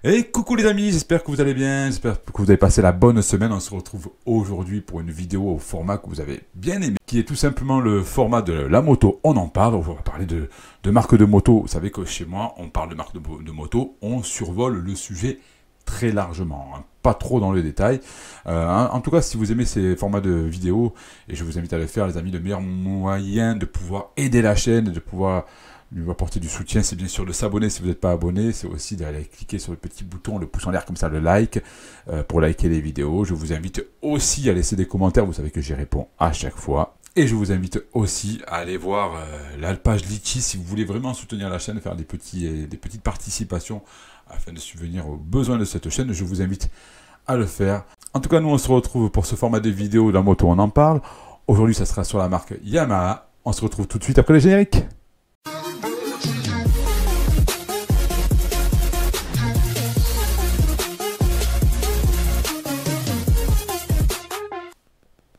Et coucou les amis, j'espère que vous allez bien, j'espère que vous avez passé la bonne semaine. On se retrouve aujourd'hui pour une vidéo au format que vous avez bien aimé, qui est tout simplement le format de la moto. On en parle, on va parler de marques de moto. Vous savez que chez moi, on parle de marques de moto, on survole le sujet très largement, hein, pas trop dans le détail. En tout cas, si vous aimez ces formats de vidéos, et je vous invite à le faire les amis, le meilleur moyen de pouvoir aider la chaîne, de pouvoir lui apporter du soutien, c'est bien sûr de s'abonner si vous n'êtes pas abonné, c'est aussi d'aller cliquer sur le petit bouton, le pouce en l'air comme ça, le like, pour liker les vidéos. Je vous invite aussi à laisser des commentaires, vous savez que j'y réponds à chaque fois. Et je vous invite aussi à aller voir la page Litchi si vous voulez vraiment soutenir la chaîne, faire des petites participations afin de subvenir aux besoins de cette chaîne. Je vous invite à le faire. En tout cas, nous on se retrouve pour ce format de vidéo de la moto, on en parle. Aujourd'hui, ça sera sur la marque Yamaha. On se retrouve tout de suite après le générique.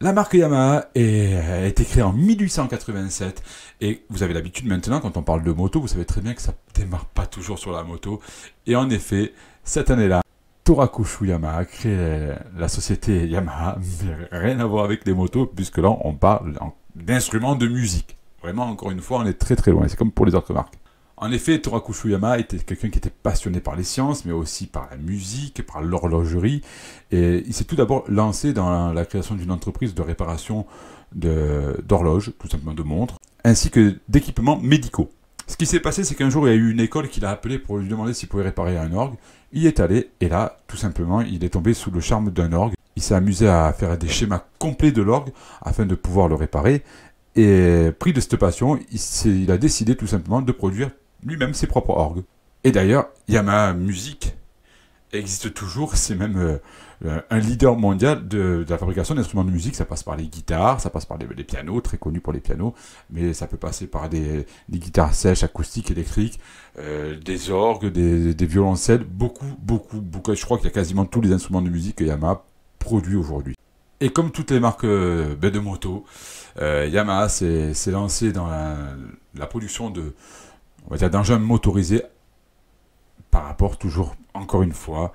La marque Yamaha a été créée en 1887 et vous avez l'habitude maintenant, quand on parle de moto, vous savez très bien que ça ne démarre pas toujours sur la moto. Et en effet, cette année-là, Torakushu Yamaha a créé la société Yamaha, mais rien à voir avec les motos, puisque là on parle d'instruments de musique. Vraiment, encore une fois, on est très très loin, c'est comme pour les autres marques. En effet, Torakushu Yamaha était quelqu'un qui était passionné par les sciences, mais aussi par la musique, par l'horlogerie. Et il s'est tout d'abord lancé dans la création d'une entreprise de réparation d'horloges, tout simplement de montres, ainsi que d'équipements médicaux. Ce qui s'est passé, c'est qu'un jour, il y a eu une école qui l'a appelé pour lui demander s'il pouvait réparer un orgue. Il y est allé, et là, tout simplement, il est tombé sous le charme d'un orgue. Il s'est amusé à faire des schémas complets de l'orgue afin de pouvoir le réparer. Et pris de cette passion, il a décidé tout simplement de produire lui-même ses propres orgues. Et d'ailleurs, Yamaha Music existe toujours, c'est même un leader mondial de la fabrication d'instruments de musique. Ça passe par les guitares, ça passe par les pianos, très connus pour les pianos, mais ça peut passer par des guitares sèches, acoustiques, électriques, des orgues, des violoncelles, beaucoup. Je crois qu'il y a quasiment tous les instruments de musique que Yamaha produit aujourd'hui. Et comme toutes les marques de moto, Yamaha s'est lancé dans la production d'engins motorisés par rapport toujours, encore une fois,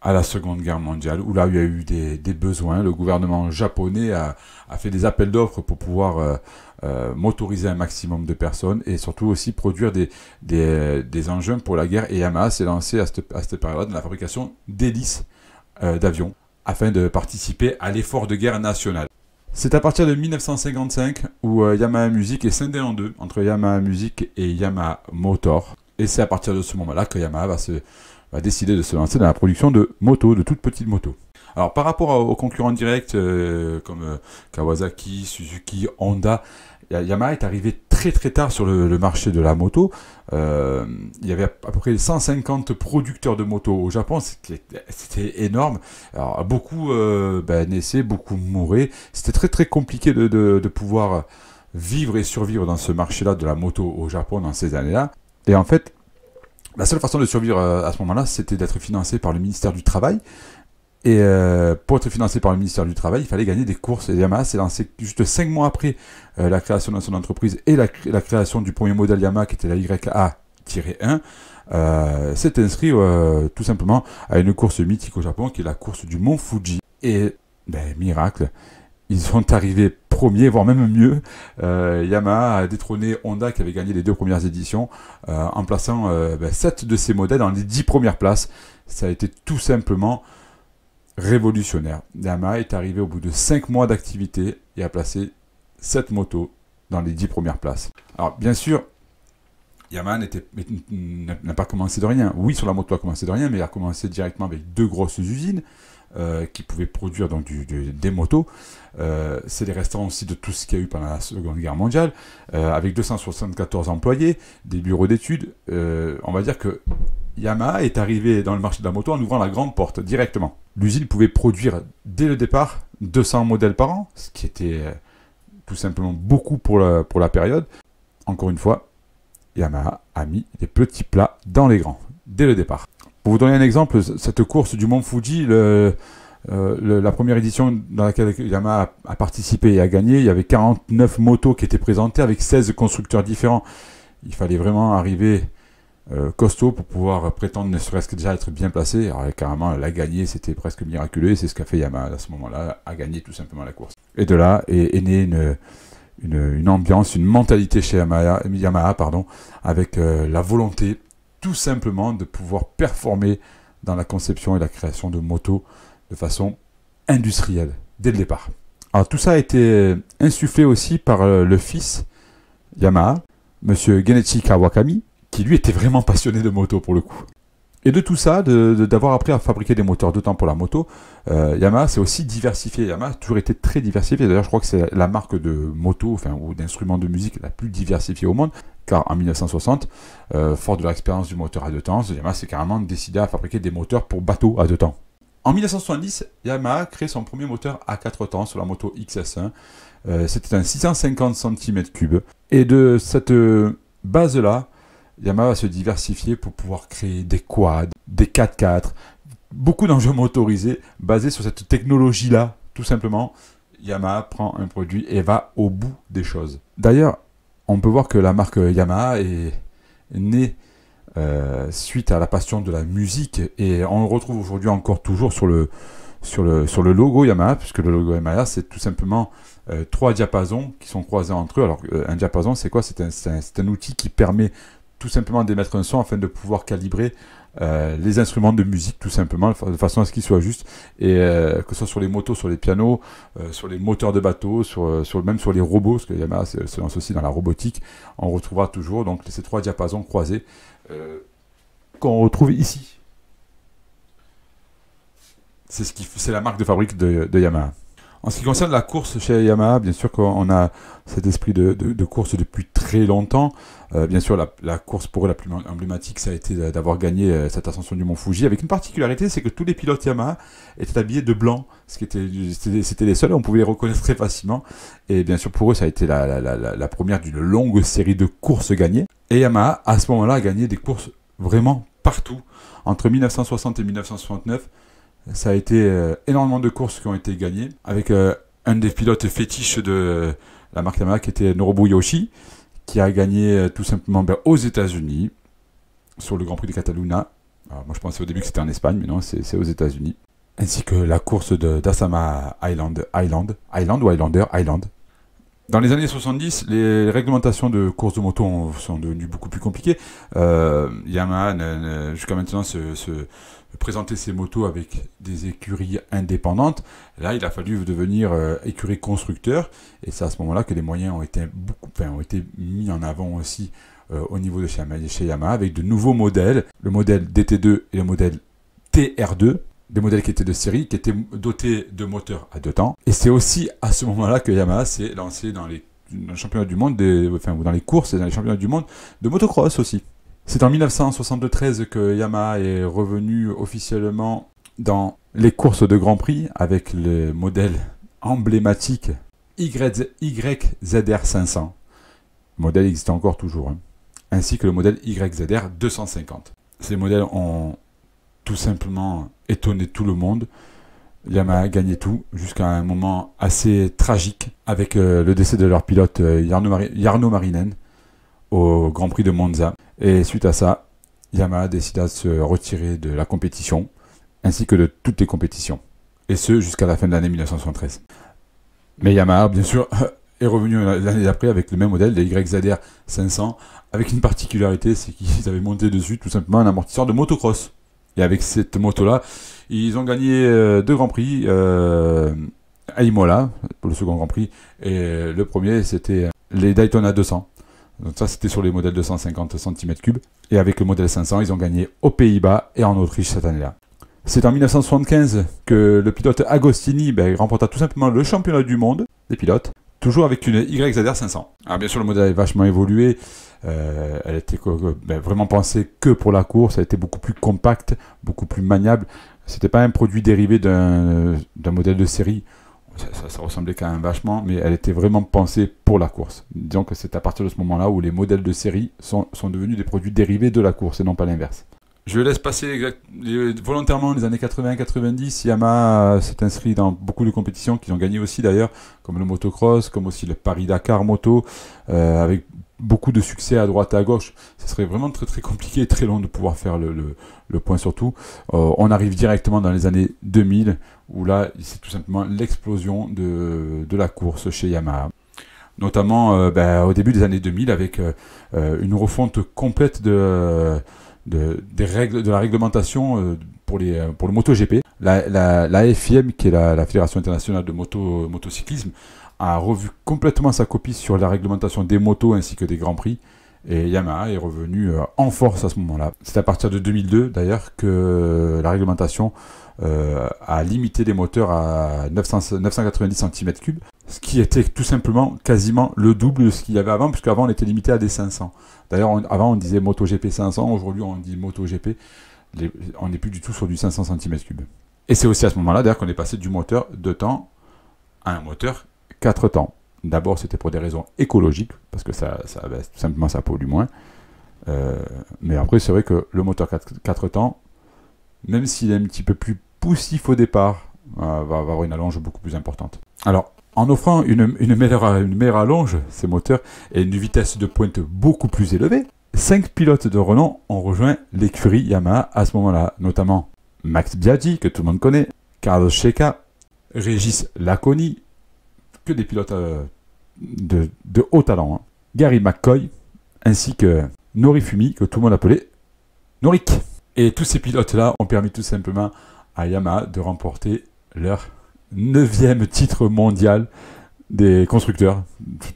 à la Seconde Guerre mondiale, où là il y a eu des besoins. Le gouvernement japonais a fait des appels d'offres pour pouvoir motoriser un maximum de personnes et surtout aussi produire des engins pour la guerre. Et Yamaha s'est lancé à cette période dans la fabrication d'hélices d'avions afin de participer à l'effort de guerre national. C'est à partir de 1955 où Yamaha Music est scindé en deux, entre Yamaha Music et Yamaha Motor. Et c'est à partir de ce moment-là que Yamaha va décider de se lancer dans la production de motos, de toutes petites motos. Alors par rapport aux concurrents directs comme Kawasaki, Suzuki, Honda, Yamaha est arrivé très tard sur le marché de la moto. Il y avait à peu près 150 producteurs de motos au Japon, c'était énorme. Alors beaucoup naissaient, beaucoup mouraient. C'était très compliqué de pouvoir vivre et survivre dans ce marché-là de la moto au Japon dans ces années-là. Et en fait, la seule façon de survivre à ce moment-là, c'était d'être financé par le ministère du Travail. Et pour être financé par le ministère du Travail, il fallait gagner des courses. Et Yamaha s'est lancé juste 5 mois après la création de son entreprise et la création du premier modèle Yamaha, qui était la YA-1, s'est inscrit tout simplement à une course mythique au Japon, qui est la course du Mont Fuji. Et, miracle, ils sont arrivés premiers, voire même mieux. Yamaha a détrôné Honda, qui avait gagné les 2 premières éditions, en plaçant 7 de ses modèles dans les 10 premières places. Ça a été tout simplement révolutionnaire. Yamaha est arrivé au bout de 5 mois d'activité et a placé 7 motos dans les 10 premières places. Alors bien sûr, Yamaha n'a pas commencé de rien. Oui, sur la moto, a commencé de rien, mais il a commencé directement avec 2 grosses usines qui pouvaient produire donc des motos. C'est les restants aussi de tout ce qu'il y a eu pendant la Seconde Guerre mondiale, avec 274 employés, des bureaux d'études. On va dire que Yamaha est arrivé dans le marché de la moto en ouvrant la grande porte directement. L'usine pouvait produire dès le départ 200 modèles par an, ce qui était tout simplement beaucoup pour la période. Encore une fois, Yamaha a mis les petits plats dans les grands, dès le départ. Pour vous donner un exemple, cette course du Mont Fuji, La première édition dans laquelle Yamaha a participé et a gagné, il y avait 49 motos qui étaient présentées avec 16 constructeurs différents. Il fallait vraiment arriver costaud pour pouvoir prétendre ne serait-ce que déjà être bien placé. Alors carrément, la gagner, c'était presque miraculeux, et c'est ce qu'a fait Yamaha à ce moment-là, a gagné tout simplement la course. Et de là est née une ambiance, une mentalité chez Yamaha avec la volonté tout simplement de pouvoir performer dans la conception et la création de motos de façon industrielle, dès le départ. Alors tout ça a été insufflé aussi par le fils Yamaha, Monsieur Genichi Kawakami, qui lui était vraiment passionné de moto pour le coup. Et de tout ça, d'avoir appris à fabriquer des moteurs d'autant pour la moto, Yamaha s'est aussi diversifié. Yamaha a toujours été très diversifié. D'ailleurs, je crois que c'est la marque de moto, ou d'instruments de musique la plus diversifiée au monde. Car en 1960, fort de l'expérience du moteur à deux temps, Yamaha s'est carrément décidé à fabriquer des moteurs pour bateaux à deux temps. En 1970, Yamaha crée son premier moteur à 4 temps sur la moto XS1. C'était un 650 cm3. Et de cette base-là, Yamaha va se diversifier pour pouvoir créer des quads, des 4x4, beaucoup d'enjeux motorisés basés sur cette technologie-là. Tout simplement, Yamaha prend un produit et va au bout des choses. D'ailleurs, on peut voir que la marque Yamaha est née suite à la passion de la musique, et on le retrouve aujourd'hui encore toujours sur le logo Yamaha, puisque le logo Yamaha, c'est tout simplement 3 diapasons qui sont croisés entre eux. Alors, un diapason, c'est quoi? C'est un outil qui permet tout simplement d'émettre un son afin de pouvoir calibrer les instruments de musique, tout simplement, de façon à ce qu'ils soient justes, et que ce soit sur les motos, sur les pianos, sur les moteurs de bateaux, même sur les robots, parce que Yamaha se lance aussi dans la robotique, on retrouvera toujours donc ces 3 diapasons croisés qu'on retrouve ici. C'est la marque de fabrique de Yamaha. En ce qui concerne la course chez Yamaha, bien sûr qu'on a cet esprit de course depuis très longtemps. Bien sûr, la course pour eux la plus emblématique, ça a été d'avoir gagné cette ascension du Mont Fuji, avec une particularité, c'est que tous les pilotes Yamaha étaient habillés de blanc, c'était les seuls, on pouvait les reconnaître très facilement. Et bien sûr, pour eux, ça a été la première d'une longue série de courses gagnées. Et Yamaha, à ce moment-là, a gagné des courses vraiment partout. Entre 1960 et 1969, ça a été énormément de courses qui ont été gagnées, avec un des pilotes fétiches de la marque Yamaha qui était Norobu Yoshi, qui a gagné tout simplement aux États-Unis sur le Grand Prix de Catalunya. Alors, moi je pensais au début que c'était en Espagne, mais non, c'est aux États-Unis. Ainsi que la course d'Asama Island. Dans les années 70, les réglementations de courses de moto sont devenues beaucoup plus compliquées. Yamaha, jusqu'à maintenant, se présenter ses motos avec des écuries indépendantes. Là, il a fallu devenir écurie constructeur, et c'est à ce moment-là que les moyens ont été mis en avant aussi au niveau de chez Yamaha, avec de nouveaux modèles, le modèle DT2 et le modèle TR2, des modèles qui étaient de série, qui étaient dotés de moteurs à deux temps. Et c'est aussi à ce moment-là que Yamaha s'est lancé dans le championnat du monde, ou dans les courses et dans les championnats du monde de motocross aussi. C'est en 1973 que Yamaha est revenu officiellement dans les courses de Grand Prix avec le modèle emblématique YZR 500. Le modèle existe encore toujours, ainsi que le modèle YZR 250. Ces modèles ont tout simplement étonné tout le monde. Yamaha a gagné tout jusqu'à un moment assez tragique avec le décès de leur pilote Jarno Marinen au Grand Prix de Monza. Et suite à ça, Yamaha décida de se retirer de la compétition, ainsi que de toutes les compétitions. Et ce, jusqu'à la fin de l'année 1973. Mais Yamaha, bien sûr, est revenu l'année d'après avec le même modèle, le YZR 500, avec une particularité, c'est qu'ils avaient monté dessus tout simplement un amortisseur de motocross. Et avec cette moto-là, ils ont gagné 2 Grands Prix à Imola, pour le second Grand Prix, et le premier, c'était les Daytona 200. Donc ça, c'était sur les modèles 250 cm3. Et avec le modèle 500, ils ont gagné aux Pays-Bas et en Autriche cette année-là. C'est en 1975 que le pilote Agostini remporta tout simplement le championnat du monde des pilotes, toujours avec une YZR 500. Alors bien sûr, le modèle a vachement évolué. Elle était vraiment pensée que pour la course. Elle était beaucoup plus compacte, beaucoup plus maniable. C'était pas un produit dérivé d'un modèle de série. Ça ressemblait quand même vachement, mais elle était vraiment pensée pour la course. Disons que c'est à partir de ce moment-là où les modèles de série sont devenus des produits dérivés de la course et non pas l'inverse. Je laisse passer volontairement les années 80-90. Yamaha s'est inscrit dans beaucoup de compétitions qu'ils ont gagné aussi d'ailleurs, comme le motocross, comme aussi le Paris-Dakar moto, avec beaucoup de succès à droite et à gauche. Ce serait vraiment très très compliqué et très long de pouvoir faire le point sur tout. On arrive directement dans les années 2000, où là, c'est tout simplement l'explosion de la course chez Yamaha. Notamment au début des années 2000, avec une refonte complète des règles, de la réglementation pour le MotoGP. La FIM, qui est la Fédération internationale de motocyclisme, a revu complètement sa copie sur la réglementation des motos ainsi que des grands prix. Et Yamaha est revenu en force à ce moment-là. C'est à partir de 2002 d'ailleurs que la réglementation a limité les moteurs à 990 cm3, ce qui était tout simplement quasiment le double de ce qu'il y avait avant, puisqu'avant on était limité à des 500. D'ailleurs, avant on disait MotoGP 500, aujourd'hui on dit MotoGP, on n'est plus du tout sur du 500 cm3. Et c'est aussi à ce moment-là d'ailleurs qu'on est passé du moteur 2 temps à un moteur 4 temps. D'abord c'était pour des raisons écologiques, parce que ça tout simplement ça pollue moins. Mais après c'est vrai que le moteur 4 temps, même s'il est un petit peu plus poussif au départ, va avoir une allonge beaucoup plus importante. Alors, en offrant une meilleure allonge, ces moteurs, et une vitesse de pointe beaucoup plus élevée, 5 pilotes de renom ont rejoint l'écurie Yamaha à ce moment-là, notamment Max Biaggi, que tout le monde connaît, Carlos Checa, Régis Laconi, que des pilotes de haut talent, hein. Gary McCoy, ainsi que Norifumi, que tout le monde appelait Norik. Et tous ces pilotes-là ont permis tout simplement à Yamaha de remporter leur 9e titre mondial des constructeurs.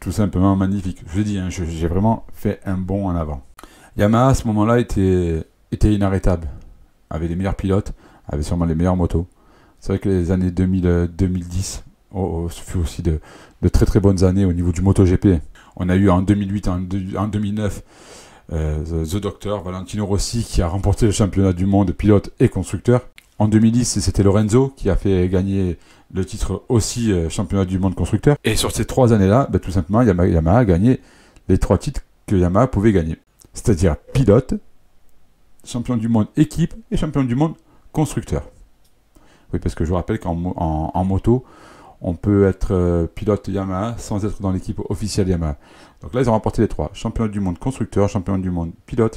Tout simplement magnifique. Je dis, hein, j'ai vraiment fait un bond en avant. Yamaha, à ce moment-là, était inarrêtable. Avait les meilleurs pilotes, avait sûrement les meilleures motos. C'est vrai que les années 2010 ce fut aussi de très très bonnes années au niveau du MotoGP. On a eu en 2008, en 2009, The Doctor, Valentino Rossi, qui a remporté le championnat du monde pilote et constructeur. En 2010, c'était Lorenzo qui a fait gagner le titre aussi championnat du monde constructeur. Et sur ces 3 années-là, tout simplement, Yamaha a gagné les 3 titres que Yamaha pouvait gagner. C'est-à-dire pilote, champion du monde équipe et champion du monde constructeur. Oui, parce que je vous rappelle qu'en moto, on peut être pilote Yamaha sans être dans l'équipe officielle Yamaha. Donc là, ils ont remporté les 3. Championnat du monde constructeur, championnat du monde pilote,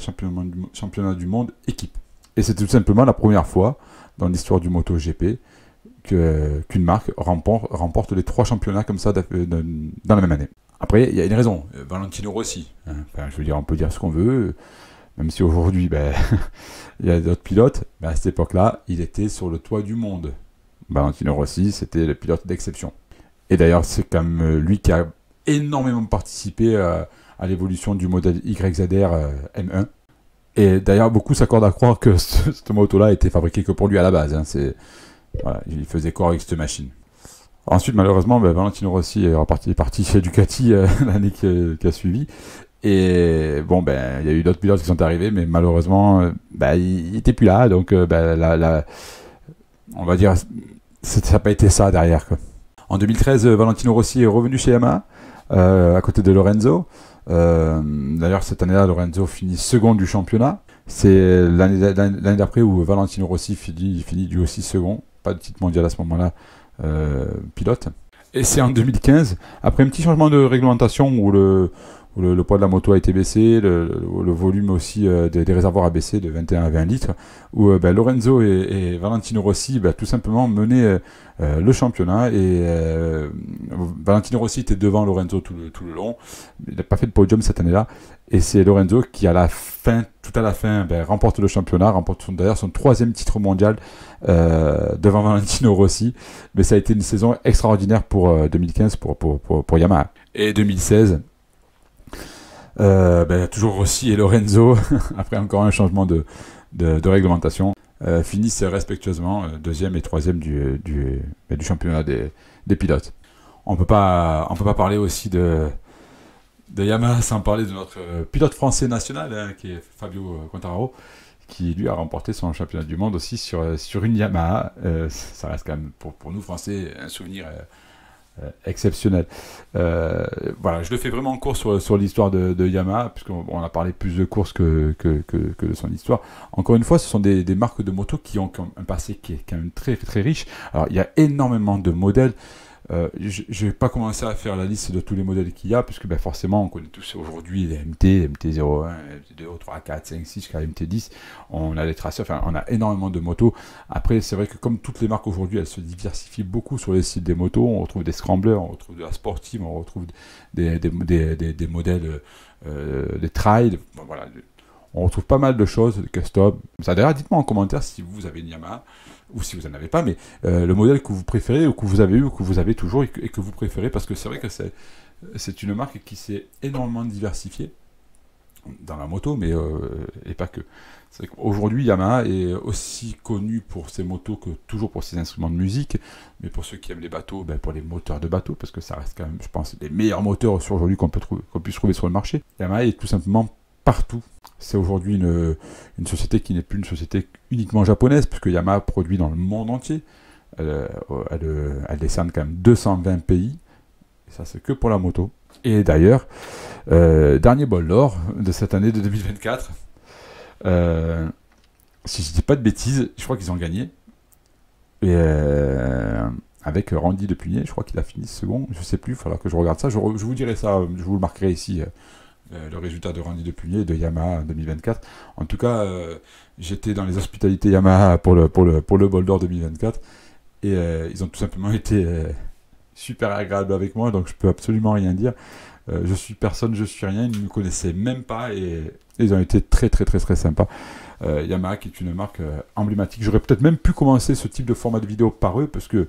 championnat du monde équipe. Et c'est tout simplement la première fois dans l'histoire du MotoGP qu'une marque remporte les 3 championnats comme ça dans la même année. Après, il y a une raison. Valentino Rossi. Hein. Enfin, je veux dire, on peut dire ce qu'on veut. Même si aujourd'hui, il y a d'autres pilotes. À cette époque-là, il était sur le toit du monde. Valentino Rossi, c'était le pilote d'exception. Et d'ailleurs, c'est quand même lui qui a énormément participé à l'évolution du modèle YZR M1. Et d'ailleurs, beaucoup s'accordent à croire que cette moto-là a été fabriquée que pour lui à la base. Hein. Voilà, il faisait corps avec cette machine. Ensuite, malheureusement, Valentino Rossi est parti chez Ducati l'année qui a suivi. Et bon, il y a eu d'autres pilotes qui sont arrivés, mais malheureusement, il n'était plus là. Donc, on va dire, ça n'a pas été ça derrière, quoi. En 2013, Valentino Rossi est revenu chez Yamaha, à côté de Lorenzo. D'ailleurs, cette année-là, Lorenzo finit second du championnat. C'est l'année d'après où Valentino Rossi finit lui aussi second. Pas de titre mondial à ce moment-là, pilote. Et c'est en 2015, après un petit changement de réglementation où le poids de la moto a été baissé, le volume aussi des réservoirs a baissé de 21 à 20 litres, où Lorenzo et Valentino Rossi tout simplement menaient le championnat, et Valentino Rossi était devant Lorenzo tout le long. Il n'a pas fait de podium cette année-là, et c'est Lorenzo qui tout à la fin remporte le championnat, remporte d'ailleurs son 3e titre mondial devant Valentino Rossi. Mais ça a été une saison extraordinaire pour 2015 pour Yamaha. Et 2016, toujours Rossi et Lorenzo, après encore un changement de réglementation, finissent respectueusement 2e et 3e du championnat des pilotes. On peut pas parler aussi de Yamaha sans parler de notre pilote français national, hein, qui est Fabio Quartararo, qui lui a remporté son championnat du monde aussi sur une Yamaha. Ça reste quand même pour nous Français un souvenir exceptionnel. Voilà, je le fais vraiment en cours sur l'histoire de Yamaha, puisqu'on a parlé plus de courses que de son histoire. Encore une fois, ce sont des marques de motos qui ont un passé qui est quand même très, très riche. Alors, il y a énormément de modèles. Je ne vais pas commencer à faire la liste de tous les modèles qu'il y a, puisque forcément, on connaît tous aujourd'hui les MT, MT-01, MT-2, 3, 4, 5, 6, jusqu'à MT-10. On a les traceurs, enfin, on a énormément de motos. Après, c'est vrai que comme toutes les marques aujourd'hui, elles se diversifient beaucoup sur les sites des motos. On retrouve des scramblers, on retrouve de la sportive, on retrouve des modèles, des trails. Bon, voilà. On retrouve pas mal de choses, de custom. Ça, d'ailleurs, dites-moi en commentaire si vous avez une Yamaha, ou si vous n'en avez pas, mais le modèle que vous préférez, ou que vous avez eu, ou que vous avez toujours, et que vous préférez, parce que c'est vrai que c'est une marque qui s'est énormément diversifiée dans la moto, mais et pas que. C'est vrai qu'aujourd'hui, Yamaha est aussi connu pour ses motos que toujours pour ses instruments de musique, mais pour ceux qui aiment les bateaux, pour les moteurs de bateaux, parce que ça reste quand même, je pense, les meilleurs moteurs aujourd'hui qu'on puisse trouver sur le marché. Yamaha est tout simplement partout. C'est aujourd'hui une société qui n'est plus une société uniquement japonaise, puisque Yamaha produit dans le monde entier. Elle décerne quand même 220 pays. Et ça, c'est que pour la moto. Et d'ailleurs, dernier bol d'or de cette année de 2024. Si je dis pas de bêtises, je crois qu'ils ont gagné. Et avec Randy Depugné, je crois qu'il a fini second. Je sais plus, il faudra que je regarde ça. Je vous dirai ça, je vous le marquerai ici. Le résultat de Randy Depugné de Yamaha 2024. En tout cas, j'étais dans les hospitalités Yamaha pour le bol d'or 2024 et ils ont tout simplement été super agréables avec moi, donc je peux absolument rien dire. Je suis personne, je suis rien, ils ne me connaissaient même pas et ils ont été très très très très sympas. Yamaha qui est une marque emblématique. J'aurais peut-être même pu commencer ce type de format de vidéo par eux parce que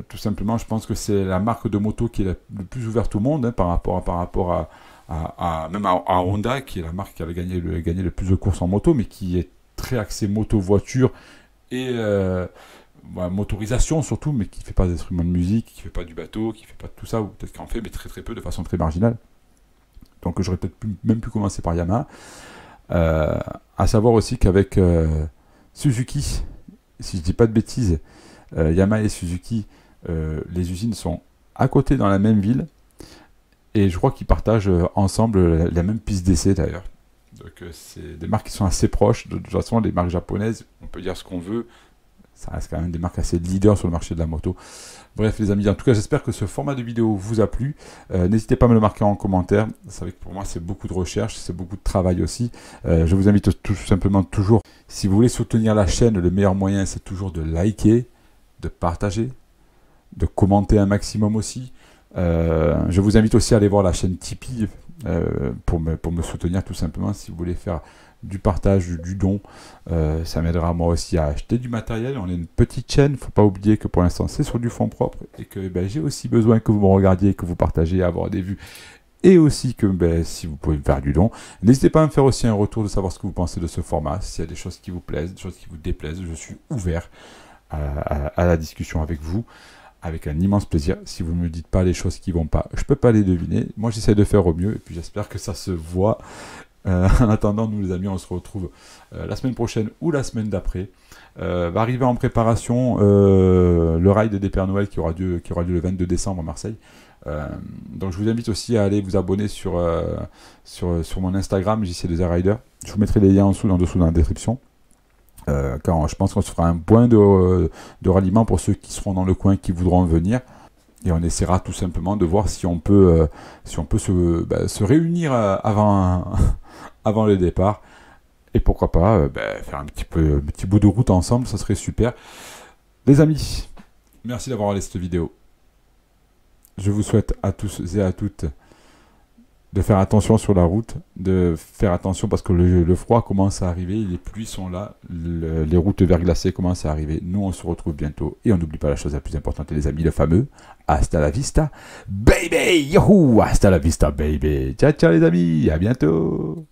tout simplement, je pense que c'est la marque de moto qui est le plus ouverte au monde par rapport à même à Honda, qui est la marque qui avait gagné le plus de courses en moto, mais qui est très axée moto-voiture et motorisation surtout, mais qui ne fait pas d'instruments de musique, qui ne fait pas du bateau, qui ne fait pas tout ça, ou peut-être qu'en fait, mais très très peu, de façon très marginale. Donc j'aurais peut-être même pu commencer par Yamaha. À savoir aussi qu'avec Suzuki, si je dis pas de bêtises, Yamaha et Suzuki, les usines sont à côté dans la même ville. Et je crois qu'ils partagent ensemble la même piste d'essai d'ailleurs. Donc c'est des marques qui sont assez proches. De toute façon, les marques japonaises, on peut dire ce qu'on veut, ça reste quand même des marques assez leaders sur le marché de la moto. Bref les amis, en tout cas j'espère que ce format de vidéo vous a plu. N'hésitez pas à me le marquer en commentaire. Vous savez que pour moi c'est beaucoup de recherche, c'est beaucoup de travail aussi. Je vous invite tout simplement toujours, si vous voulez soutenir la chaîne, le meilleur moyen c'est toujours de liker, de partager, de commenter un maximum aussi. Je vous invite aussi à aller voir la chaîne Tipeee pour me soutenir tout simplement. Si vous voulez faire du partage, du don, ça m'aidera moi aussi à acheter du matériel. On est une petite chaîne, faut pas oublier que pour l'instant c'est sur du fonds propre et que j'ai aussi besoin que vous me regardiez, que vous partagiez, avoir des vues et aussi que si vous pouvez me faire du don. N'hésitez pas à me faire aussi un retour de savoir ce que vous pensez de ce format, s'il y a des choses qui vous plaisent, des choses qui vous déplaisent. Je suis ouvert à la discussion avec vous. Avec un immense plaisir. Si vous ne me dites pas les choses qui vont pas, je peux pas les deviner. Moi, j'essaie de faire au mieux et puis j'espère que ça se voit. En attendant, nous les amis, on se retrouve la semaine prochaine ou la semaine d'après. Va arriver en préparation le ride des Pères Noël qui aura lieu le 22 décembre à Marseille. Donc je vous invite aussi à aller vous abonner sur mon Instagram, JC2R Rider. Je vous mettrai les liens en dessous dans la description. Quand je pense qu'on se fera un point de ralliement pour ceux qui seront dans le coin, qui voudront venir, et on essaiera tout simplement de voir si on peut se réunir avant le départ, et pourquoi pas faire un petit bout de route ensemble, ça serait super. Les amis, merci d'avoir regardé cette vidéo. Je vous souhaite à tous et à toutes de faire attention sur la route, de faire attention parce que le froid commence à arriver, les pluies sont là, les routes verglacées commencent à arriver. Nous, on se retrouve bientôt et on n'oublie pas la chose la plus importante, les amis, le fameux hasta la vista, baby! Youhou! Hasta la vista, baby! Ciao, ciao les amis, à bientôt!